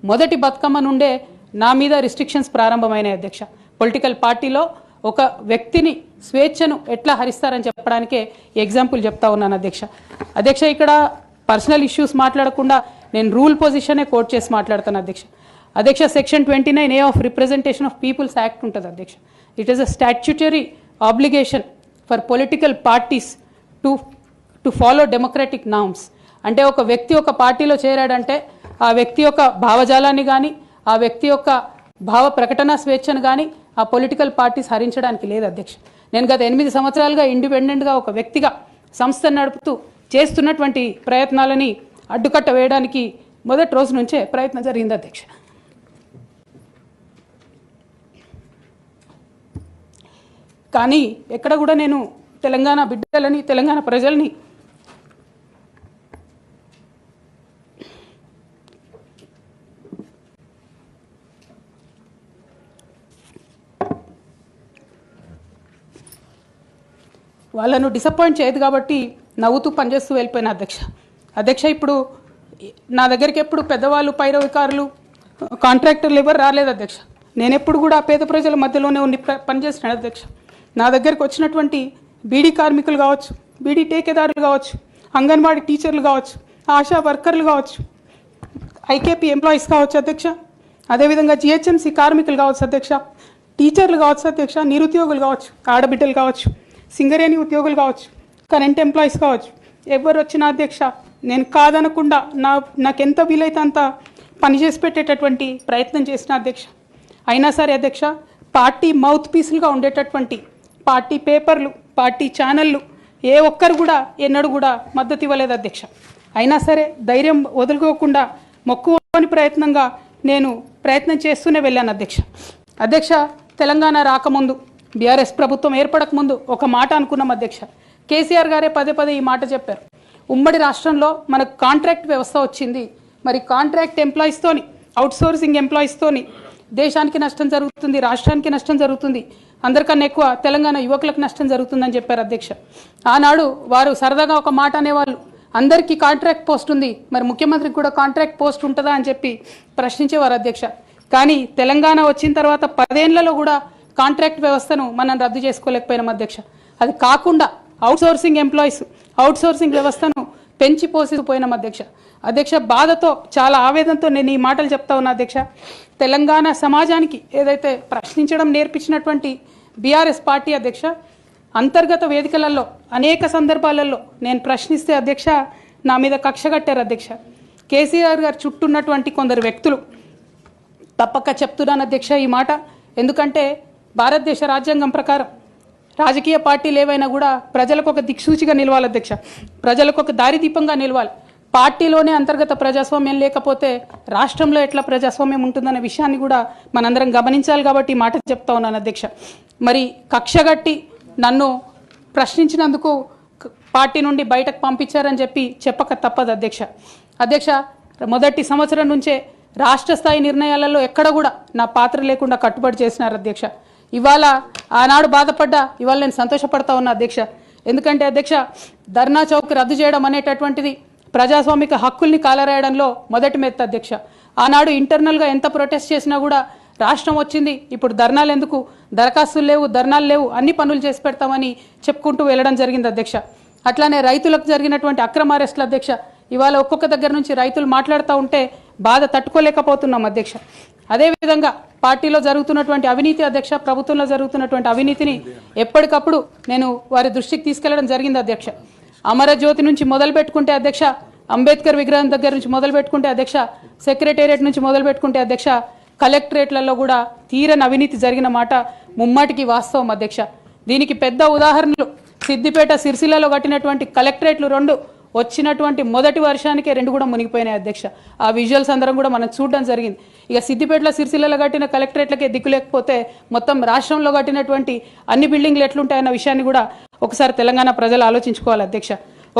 మొదటి బతుకమ్మ నుండే నా మీద రిస్ట్రిక్షన్స్ ప్రారంభమైనాయి అధ్యక్ష. పొలిటికల్ పార్టీలో ఒక వ్యక్తిని స్వేచ్ఛను ఎట్లా హరిస్తారని చెప్పడానికే ఎగ్జాంపుల్ చెప్తా ఉన్నాను అధ్యక్ష. అధ్యక్ష, ఇక్కడ పర్సనల్ ఇష్యూస్ మాట్లాడకుండా నేను రూల్ పొజిషనే కోట్ చేసి మాట్లాడతాను అధ్యక్ష. అధ్యక్ష, section 29A of representation of peoples act ఉంటుంది అధ్యక్ష. It is a statutory obligation for political parties to follow democratic norms. అంటే ఒక వ్యక్తి ఒక పార్టీలో చేరాడంటే ఆ వ్యక్తి యొక్క భావజాలాన్ని కానీ ఆ వ్యక్తి యొక్క భావ ప్రకటన స్వేచ్ఛను కానీ ఆ పొలిటికల్ పార్టీస్ హరించడానికి లేదు అధ్యక్ష. నేను గత 8 సంవత్సరాలుగా ఇండిపెండెంట్గా ఒక వ్యక్తిగా సంస్థను నడుపుతూ చేస్తున్నటువంటి ప్రయత్నాలని అడ్డుకట్ట వేయడానికి మొదటి రోజు నుంచే ప్రయత్నం జరిగింది అధ్యక్ష. కానీ ఎక్కడ కూడా నేను తెలంగాణ బిడ్డలని తెలంగాణ ప్రజల్ని వాళ్ళను డిసప్పాయింట్ చేయదు కాబట్టి నవ్వుతూ పనిచేస్తూ వెళ్ళిపోయిన అధ్యక్ష. ఇప్పుడు నా దగ్గరికి ఎప్పుడు పెద్దవాళ్ళు పైరవికారులు కాంట్రాక్టర్లు ఎవరు రాలేదు అధ్యక్ష. నేను ఎప్పుడు కూడా పేద ప్రజల మధ్యలోనే ఉండి పనిచేస్తున్నాను అధ్యక్ష. నా దగ్గరికి వచ్చినటువంటి బీడీ కార్మికులు కావచ్చు, బీడీ టేకేదారులు కావచ్చు, అంగన్వాడీ టీచర్లు కావచ్చు, ఆశా వర్కర్లు కావచ్చు, ఐకేపీ ఎంప్లాయీస్ కావచ్చు అధ్యక్ష, అదేవిధంగా జిహెచ్ఎంసీ కార్మికులు కావచ్చు అధ్యక్ష, టీచర్లు కావచ్చు అధ్యక్ష, నిరుద్యోగులు కావచ్చు, ఆడబిడ్డలు కావచ్చు, సింగరేణి ఉద్యోగులు కావచ్చు, కరెంట్ ఎంప్లాయీస్ కావచ్చు, ఎవరు వచ్చినా అధ్యక్ష నేను కాదనకుండా నాకెంత వీలైతే అంత పనిచేసి పెట్టేటటువంటి ప్రయత్నం చేసిన అధ్యక్ష. అయినా సరే అధ్యక్ష, పార్టీ మౌత్ పీసులుగా ఉండేటటువంటి పార్టీ పేపర్లు, పార్టీ ఛానళ్ళు ఏ ఒక్కరు కూడా ఎన్నడూ కూడా మద్దతు ఇవ్వలేదు అధ్యక్ష. అయినా సరే ధైర్యం వదులుకోకుండా మొక్కువని ప్రయత్నంగా నేను ప్రయత్నం చేస్తూనే వెళ్ళాను అధ్యక్ష. తెలంగాణ రాకముందు బీఆర్ఎస్ ప్రభుత్వం ఏర్పడకముందు ఒక మాట అనుకున్నాం అధ్యక్ష. కేసీఆర్ గారే పదే ఈ మాట చెప్పారు. ఉమ్మడి రాష్ట్రంలో మనకు కాంట్రాక్ట్ వ్యవస్థ వచ్చింది, మరి కాంట్రాక్ట్ ఎంప్లాయీస్తోని అవుట్సోర్సింగ్ ఎంప్లాయీస్తోని దేశానికి నష్టం జరుగుతుంది, రాష్ట్రానికి నష్టం జరుగుతుంది, అందరికన్నా ఎక్కువ తెలంగాణ యువకులకు నష్టం జరుగుతుందని చెప్పారు అధ్యక్ష. ఆనాడు వారు సరదాగా ఒక మాట అనేవాళ్ళు, అందరికీ కాంట్రాక్ట్ పోస్ట్ ఉంది, మరి ముఖ్యమంత్రికి కూడా కాంట్రాక్ట్ పోస్ట్ ఉంటుందా అని చెప్పి ప్రశ్నించేవారు అధ్యక్ష. కానీ తెలంగాణ వచ్చిన తర్వాత 10 ఏళ్లలో కూడా కాంట్రాక్ట్ వ్యవస్థను మనం రద్దు చేసుకోలేకపోయినాం అధ్యక్ష. అది కాకుండా అవుట్సోర్సింగ్ ఎంప్లాయీస్, అవుట్సోర్సింగ్ వ్యవస్థను పెంచి పోసిపోయినాం అధ్యక్ష. బాధతో చాలా ఆవేదనతో నేను ఈ మాటలు చెప్తా ఉన్నా అధ్యక్ష. తెలంగాణ సమాజానికి ఏదైతే ప్రశ్నించడం నేర్పించినటువంటి బీఆర్ఎస్ పార్టీ అధ్యక్ష, అంతర్గత వేదికలలో అనేక సందర్భాలలో నేను ప్రశ్నిస్తే అధ్యక్ష నా మీద కక్ష కట్టారు అధ్యక్ష. కేసీఆర్ గారు చుట్టూ ఉన్నటువంటి కొందరు వ్యక్తులు, తప్పక చెప్తున్నాను అధ్యక్ష ఈ మాట, ఎందుకంటే భారతదేశ రాజ్యాంగం ప్రకారం రాజకీయ పార్టీలు ఏవైనా కూడా ప్రజలకు ఒక దిక్సూచిగా నిలవాలి అధ్యక్ష, ప్రజలకు ఒక దారిదీపంగా నిలవాలి. పార్టీలోనే అంతర్గత ప్రజాస్వామ్యం లేకపోతే రాష్ట్రంలో ఎట్లా ప్రజాస్వామ్యం ఉంటుందనే విషయాన్ని కూడా మనందరం గమనించాలి కాబట్టి మాట చెప్తా ఉన్నాను అధ్యక్ష. మరి కక్షగట్టి నన్ను ప్రశ్నించినందుకు పార్టీ నుండి బయటకు పంపించారని చెప్పక తప్పదు అధ్యక్ష. మొదటి సంవత్సరం నుంచే రాష్ట్ర స్థాయి నిర్ణయాలలో ఎక్కడ కూడా నా పాత్ర లేకుండా కట్టుబడి చేసినారు అధ్యక్ష. ఇవాళ ఆనాడు బాధపడ్డా ఇవాళ నేను సంతోషపడతా ఉన్నా అధ్యక్ష. ఎందుకంటే అధ్యక్ష, ధర్నా చౌక్ రద్దు చేయడం అనేటటువంటిది ప్రజాస్వామిక హక్కుల్ని కాలరాయడంలో మొదటి మెత్త అధ్యక్ష. ఆనాడు ఇంటర్నల్గా ఎంత ప్రొటెస్ట్ చేసినా కూడా రాష్ట్రం వచ్చింది, ఇప్పుడు ధర్నాలు ఎందుకు, దరఖాస్తులు లేవు, ధర్నాలు లేవు, అన్ని పనులు చేసి పెడతామని చెప్పుకుంటూ వెళ్ళడం జరిగింది అధ్యక్ష. అట్లానే రైతులకు జరిగినటువంటి అక్రమ అరెస్టులు అధ్యక్ష, ఇవాళ ఒక్కొక్క దగ్గర నుంచి రైతులు మాట్లాడుతూ ఉంటే బాధ తట్టుకోలేకపోతున్నాం అధ్యక్ష. అదేవిధంగా పార్టీలో జరుగుతున్నటువంటి అవినీతి అధ్యక్ష, ప్రభుత్వంలో జరుగుతున్నటువంటి అవినీతిని ఎప్పటికప్పుడు నేను వారి దృష్టికి తీసుకెళ్లడం జరిగింది అధ్యక్ష. అమరజ్యోతి నుంచి మొదలు పెట్టుకుంటే అధ్యక్ష, అంబేద్కర్ విగ్రహం దగ్గర నుంచి మొదలు పెట్టుకుంటే అధ్యక్ష, సెక్రటేరియట్ నుంచి మొదలు పెట్టుకుంటే అధ్యక్ష, కలెక్టరేట్లలో కూడా తీరని అవినీతి జరిగిన మాట ముమ్మాటికి వాస్తవం అధ్యక్ష. దీనికి పెద్ద ఉదాహరణలు సిద్దిపేట, సిరిసిల్లలో కట్టినటువంటి కలెక్టరేట్లు 2 వచ్చినటువంటి మొదటి వర్షానికే 2 కూడా మునిగిపోయినాయి అధ్యక్ష. ఆ విజువల్స్ అందరం కూడా మనం చూడడం జరిగింది. ఇక సిద్దిపేటలో, సిరిసిల్లలో కట్టిన కలెక్టరేట్లకే దిక్కు లేకపోతే మొత్తం రాష్ట్రంలో కట్టినటువంటి అన్ని బిల్డింగ్లు ఎట్లుంటాయన్న విషయాన్ని కూడా ఒకసారి తెలంగాణ ప్రజలు ఆలోచించుకోవాలి అధ్యక్ష.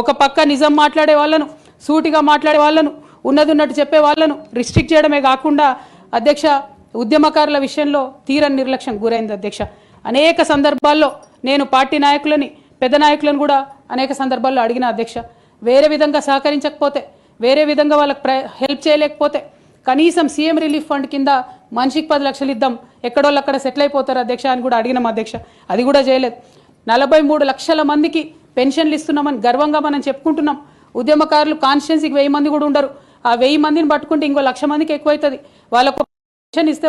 ఒక పక్క నిజం మాట్లాడే వాళ్ళను, సూటిగా మాట్లాడే వాళ్ళను, ఉన్నట్టు చెప్పే వాళ్ళను రిస్ట్రిక్ట్ చేయడమే కాకుండా అధ్యక్ష, ఉద్యమకారుల విషయంలో తీరని నిర్లక్ష్యం గురైంది అధ్యక్ష. అనేక సందర్భాల్లో నేను పార్టీ నాయకులని, పెద్ద నాయకులను కూడా అనేక సందర్భాల్లో అడిగిన అధ్యక్ష. వేరే విధంగా సహకరించకపోతే, వేరే విధంగా వాళ్ళకి హెల్ప్ చేయలేకపోతే కనీసం సీఎం రిలీఫ్ ఫండ్ కింద మనిషికి 10 లక్షలు ఇద్దాం, ఎక్కడోళ్ళు అక్కడ సెటిల్ అయిపోతారు అధ్యక్ష అని కూడా అడిగినాం అధ్యక్ష. అది కూడా చేయలేదు. 43 లక్షల మందికి పెన్షన్లు ఇస్తున్నామని గర్వంగా మనం చెప్పుకుంటున్నాం. ఉద్యమకారులు కాన్స్టిట్యున్సీకి 1000 మంది కూడా ఉండరు. ఆ 1000 మందిని పట్టుకుంటే ఇంకో 1,00,000 మందికి ఎక్కువైతుంది. వాళ్ళకు పెన్షన్ ఇస్తే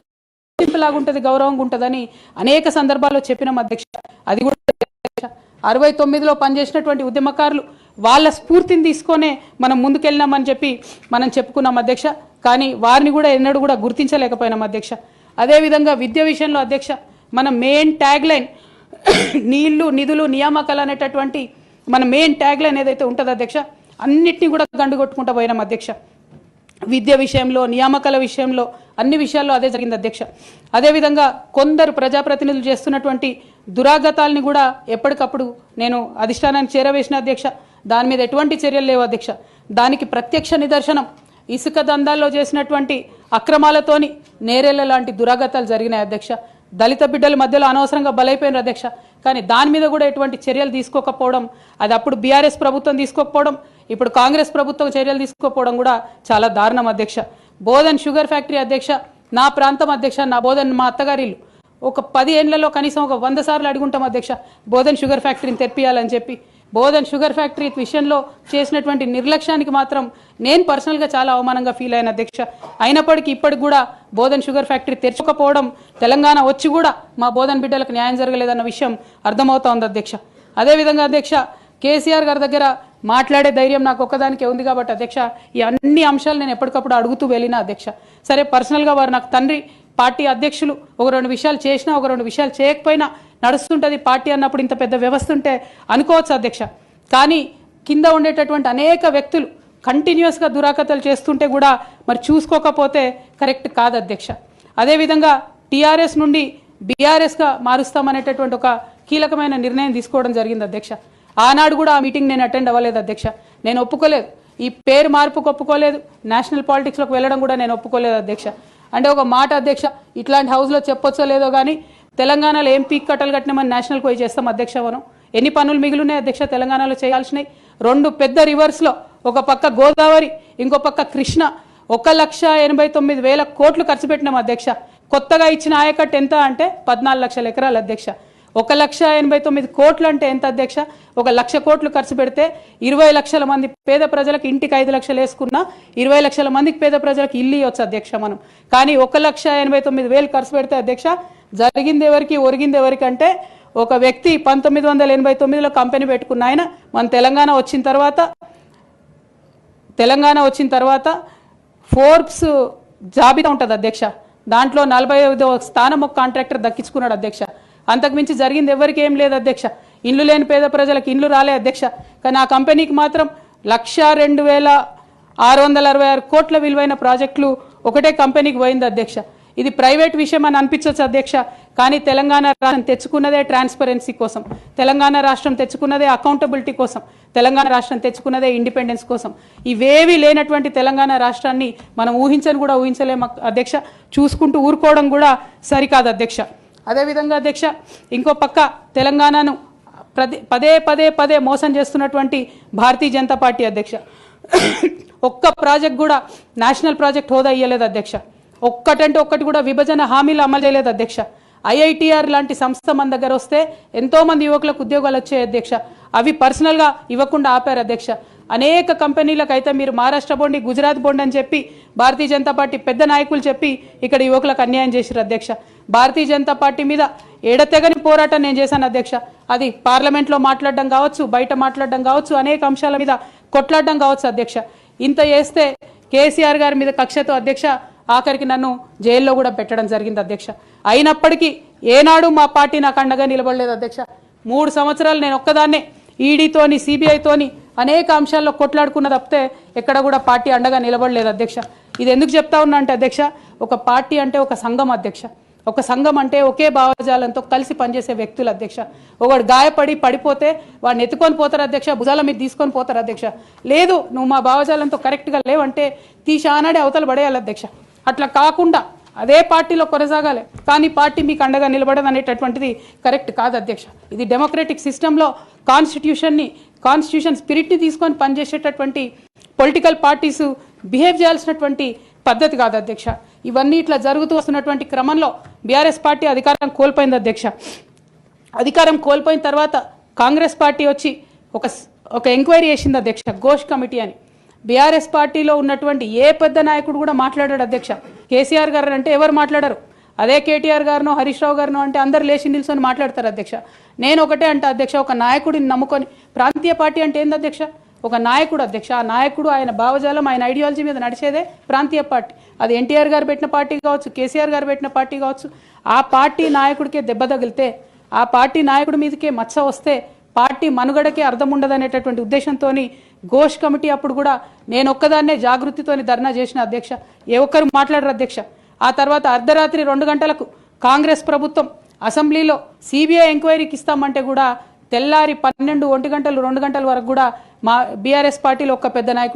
లాగుంటుంది, గౌరవంగా ఉంటుందని అనేక సందర్భాల్లో చెప్పినాం అధ్యక్ష. అది కూడా 69లో పనిచేసినటువంటి ఉద్యమకారులు వాళ్ళ స్ఫూర్తిని తీసుకొనే మనం ముందుకెళ్ళినామని చెప్పి మనం చెప్పుకున్నాం అధ్యక్ష. కానీ వారిని కూడా ఎన్నడూ కూడా గుర్తించలేకపోయినాం అధ్యక్ష. అదేవిధంగా విద్య విషయంలో అధ్యక్ష మన మెయిన్ ట్యాగ్ లైన్ నీళ్లు నిధులు నియామకాలు అనేటటువంటి మన మెయిన్ ట్యాగ్ లైన్ ఏదైతే ఉంటుందో అధ్యక్ష, అన్నిటినీ కూడా గండుగొట్టుకుంటూ పోయినాం అధ్యక్ష. విద్య విషయంలో, నియామకాల విషయంలో, అన్ని విషయాల్లో అదే జరిగింది అధ్యక్ష. అదేవిధంగా కొందరు ప్రజాప్రతినిధులు చేస్తున్నటువంటి దురాగతాలని కూడా ఎప్పటికప్పుడు నేను అధిష్టానానికి చేరవేసిన అధ్యక్ష. దాని మీద ఎటువంటి చర్యలు లేవు అధ్యక్ష. దానికి ప్రత్యక్ష నిదర్శనం ఇసుక దందాల్లో చేసినటువంటి అక్రమాలతోని నేరేళ్ల లాంటి దురాగతాలు జరిగినాయి అధ్యక్ష. దళిత బిడ్డల మధ్యలో అనవసరంగా బలైపోయినారు అధ్యక్ష. కానీ దాని మీద కూడా ఎటువంటి చర్యలు తీసుకోకపోవడం, అది అప్పుడు బీఆర్ఎస్ ప్రభుత్వం తీసుకోకపోవడం, ఇప్పుడు కాంగ్రెస్ ప్రభుత్వం చర్యలు తీసుకోకపోవడం కూడా చాలా దారుణం అధ్యక్ష. బోధన్ షుగర్ ఫ్యాక్టరీ అధ్యక్ష, నా ప్రాంతం అధ్యక్ష, నా బోధన్ మా అత్తగారిల్లు. ఒక 10 ఏళ్లలో కనీసం ఒక 100 సార్లు అడుగుంటాం అధ్యక్ష బోధన్ షుగర్ ఫ్యాక్టరీని తెప్పియాలని చెప్పి. బోధన్ షుగర్ ఫ్యాక్టరీ విషయంలో చేసినటువంటి నిర్లక్ష్యానికి మాత్రం నేను పర్సనల్గా చాలా అవమానంగా ఫీల్ అయిన అధ్యక్ష. అయినప్పటికీ ఇప్పటికి కూడా బోధన్ షుగర్ ఫ్యాక్టరీ తెరచకపోవడం, తెలంగాణ వచ్చి కూడా మా బోధన్ బిడ్డలకు న్యాయం జరగలేదన్న విషయం అర్థమవుతా ఉంది అధ్యక్ష. అదేవిధంగా అధ్యక్ష కేసీఆర్ గారి దగ్గర మాట్లాడే ధైర్యం నాకు ఒక్కదానికే ఉంది కాబట్టి అధ్యక్ష ఈ అన్ని అంశాలు నేను ఎప్పటికప్పుడు అడుగుతూ వెళ్ళిన అధ్యక్ష. సరే పర్సనల్గా వారు నాకు తండ్రి, పార్టీ అధ్యక్షులు, ఒక 2 విషయాలు చేసినా ఒక 2 విషయాలు చేయకపోయినా నడుస్తుంటుంది పార్టీ అన్నప్పుడు, ఇంత పెద్ద వ్యవస్థ ఉంటే అనుకోవచ్చు అధ్యక్ష. కానీ కింద ఉండేటటువంటి అనేక వ్యక్తులు కంటిన్యూస్గా దురాకతలు చేస్తుంటే కూడా మరి చూసుకోకపోతే కరెక్ట్ కాదు అధ్యక్ష. అదేవిధంగా టీఆర్ఎస్ నుండి బీఆర్ఎస్గా మారుస్తామనేటటువంటి ఒక కీలకమైన నిర్ణయం తీసుకోవడం జరిగింది అధ్యక్ష. ఆనాడు కూడా ఆ మీటింగ్ నేను అటెండ్ అవ్వలేదు అధ్యక్ష. నేను ఒప్పుకోలేదు, ఈ పేరు మార్పుకు ఒప్పుకోలేదు, నేషనల్ పాలిటిక్స్లోకి వెళ్ళడం కూడా నేను ఒప్పుకోలేదు అధ్యక్ష. అంటే ఒక మాట అధ్యక్ష, ఇట్లాంటి హౌస్లో చెప్పొచ్చో లేదో కానీ తెలంగాణలో ఏం పీక్ కట్టలు కట్టినామని నేషనల్కి పోయి చేస్తాం అధ్యక్ష. మనం ఎన్ని పనులు మిగిలినాయి అధ్యక్ష తెలంగాణలో చేయాల్సినాయి? 2 పెద్ద రివర్స్లో, ఒక పక్క గోదావరి, ఇంకో పక్క కృష్ణ, 1,89,000 కోట్లు ఖర్చు పెట్టినాం అధ్యక్ష. కొత్తగా ఇచ్చిన ఆయకట్టు ఎంత అంటే 14 లక్షల ఎకరాలు అధ్యక్ష. 1,89,000 కోట్లు అంటే ఎంత అధ్యక్ష? 1,00,000 కోట్లు ఖర్చు పెడితే 20 లక్షల మంది పేద ప్రజలకు ఇంటికి 5 లక్షలు వేసుకున్నా 20 లక్షల మందికి పేద ప్రజలకు ఇల్లు ఇవ్వచ్చు అధ్యక్ష మనం. కానీ 1,89,000 ఖర్చు పెడితే అధ్యక్ష జరిగింది ఎవరికి, ఒరిగింది ఎవరికి అంటే ఒక వ్యక్తి 1989లో కంపెనీ పెట్టుకున్న ఆయన మన తెలంగాణ వచ్చిన తర్వాత ఫోర్బ్స్ జాబితా ఉంటుంది అధ్యక్ష. దాంట్లో 45వ స్థానం ఒక కాంట్రాక్టర్ దక్కించుకున్నాడు అధ్యక్ష. అంతకుమించి జరిగింది ఎవరికి ఏం లేదు అధ్యక్ష. ఇండ్లు లేని పేద ప్రజలకు ఇండ్లు రాలే అధ్యక్ష. కానీ ఆ కంపెనీకి మాత్రం 1,02,666 కోట్ల విలువైన ప్రాజెక్టులు ఒకటే కంపెనీకి పోయింది అధ్యక్ష. ఇది ప్రైవేట్ విషయం అని అనిపించవచ్చు అధ్యక్ష. కానీ తెలంగాణ రాష్ట్రం తెచ్చుకున్నదే ట్రాన్స్పరెన్సీ కోసం, తెలంగాణ రాష్ట్రం తెచ్చుకున్నదే అకౌంటబిలిటీ కోసం, తెలంగాణ రాష్ట్రం తెచ్చుకున్నదే ఇండిపెండెన్స్ కోసం. ఇవేవి లేనటువంటి తెలంగాణ రాష్ట్రాన్ని మనం ఊహించని కూడా ఊహించలేము అధ్యక్ష. చూసుకుంటూ ఊరుకోవడం కూడా సరికాదు అధ్యక్ష. అదేవిధంగా అధ్యక్ష ఇంకో పక్క తెలంగాణను పదే మోసం చేస్తున్నటువంటి భారతీయ జనతా పార్టీ అధ్యక్ష ఒక్క ప్రాజెక్ట్ కూడా నేషనల్ ప్రాజెక్ట్ హోదా ఇయ్యలేదు అధ్యక్ష. ఒక్కటంటే ఒక్కటి కూడా విభజన హామీలు అమలు చేయలేదు అధ్యక్ష. ఐఐటిఆర్ లాంటి సంస్థ మన దగ్గర వస్తే ఎంతోమంది యువకులకు ఉద్యోగాలు వచ్చాయి అధ్యక్ష. అవి పర్సనల్గా ఇవ్వకుండా ఆపారు అధ్యక్ష. అనేక కంపెనీలకు అయితే మీరు మహారాష్ట్ర బోండి, గుజరాత్ బోండి అని చెప్పి భారతీయ జనతా పార్టీ పెద్ద నాయకులు చెప్పి ఇక్కడ యువకులకు అన్యాయం చేశారు అధ్యక్ష. భారతీయ జనతా పార్టీ మీద ఎడతెగని పోరాటం నేను చేశాను అధ్యక్ష. అది పార్లమెంట్లో మాట్లాడడం కావచ్చు, బయట మాట్లాడడం కావచ్చు, అనేక అంశాల మీద కొట్లాడడం కావచ్చు అధ్యక్ష. ఇంత చేస్తే కేసీఆర్ గారి మీద కక్షతో అధ్యక్ష ఆఖరికి నన్ను జైల్లో కూడా పెట్టడం జరిగింది అధ్యక్ష. అయినప్పటికీ ఏనాడు మా పార్టీ నాకు అండగా నిలబడలేదు అధ్యక్ష. 3 సంవత్సరాలు నేను ఒక్కదాన్నే ఈడీతోని, సిబిఐతోని అనేక అంశాల్లో కొట్లాడుకున్న తప్పితే ఎక్కడ కూడా పార్టీ అండగా నిలబడలేదు అధ్యక్ష. ఇది ఎందుకు చెప్తా ఉన్నా అంటే అధ్యక్ష, ఒక పార్టీ అంటే ఒక సంఘం అధ్యక్ష. ఒక సంఘం అంటే ఒకే భావజాలంతో కలిసి పనిచేసే వ్యక్తులు అధ్యక్ష. ఒకడు గాయపడి పడిపోతే వాడిని ఎత్తుకొని పోతారు అధ్యక్ష, భుజాల మీద తీసుకొని పోతారు అధ్యక్ష. లేదు నువ్వు మా భావజాలంతో కరెక్ట్గా లేవంటే తీసి ఆనాడే అవతల పడేయాలి అధ్యక్ష. అట్లా కాకుండా అదే పార్టీలో కొనసాగాలి, కానీ పార్టీ మీకు అండగా నిలబడదు అనేటటువంటిది కరెక్ట్ కాదు అధ్యక్ష. ఇది డెమోక్రటిక్ సిస్టంలో కాన్స్టిట్యూషన్ స్పిరిట్ని తీసుకొని పనిచేసేటటువంటి పొలిటికల్ పార్టీస్ బిహేవ్ చేయాల్సినటువంటి పద్ధతి కాదు అధ్యక్ష. ఇవన్నీ ఇట్లా జరుగుతూ వస్తున్నటువంటి క్రమంలో బీఆర్ఎస్ పార్టీ అధికారం కోల్పోయింది అధ్యక్ష. అధికారం కోల్పోయిన తర్వాత కాంగ్రెస్ పార్టీ వచ్చి ఒక ఎంక్వైరీ చేసింది అధ్యక్ష, ఘోష్ కమిటీ అని. బీఆర్ఎస్ పార్టీలో ఉన్నటువంటి ఏ పెద్ద నాయకుడు కూడా మాట్లాడాడు అధ్యక్ష. కేసీఆర్ గారు అంటే ఎవరు మాట్లాడారు, అదే కేటీఆర్ గారినో హరీష్ రావు గారినో అంటే అందరు లేచి నిల్చొని మాట్లాడతారు అధ్యక్ష. నేను ఒకటే అంటే అధ్యక్ష, ఒక నాయకుడిని నమ్ముకొని ప్రాంతీయ పార్టీ అంటే ఏంది అధ్యక్ష? ఒక నాయకుడు అధ్యక్ష, ఆ నాయకుడు ఆయన భావజాలం ఆయన ఐడియాలజీ మీద నడిచేదే ప్రాంతీయ పార్టీ. అది ఎన్టీఆర్ గారు పెట్టిన పార్టీ కావచ్చు, కేసీఆర్ గారు పెట్టిన పార్టీ కావచ్చు. ఆ పార్టీ నాయకుడికే దెబ్బ తగిలితే, ఆ పార్టీ నాయకుడి మీదకే మచ్చ వస్తే పార్టీ మనుగడకే అర్థం ఉండదనేటటువంటి ఉద్దేశంతో ఘోష్ కమిటీ అప్పుడు కూడా నేను ఒక్కదాన్నే జాగృతితోని ధర్నా చేసిన అధ్యక్ష. ఏ ఒక్కరు మాట్లాడరు అధ్యక్ష. ఆ తర్వాత అర్ధరాత్రి 2 గంటలకు కాంగ్రెస్ ప్రభుత్వం అసెంబ్లీలో సిబిఐ ఎంక్వైరీకి ఇస్తామంటే కూడా తెల్లారి 12, 1 గంటలు 2 గంటల వరకు కూడా మా బీఆర్ఎస్ పార్టీలో ఒక్క పెద్ద నాయకుడు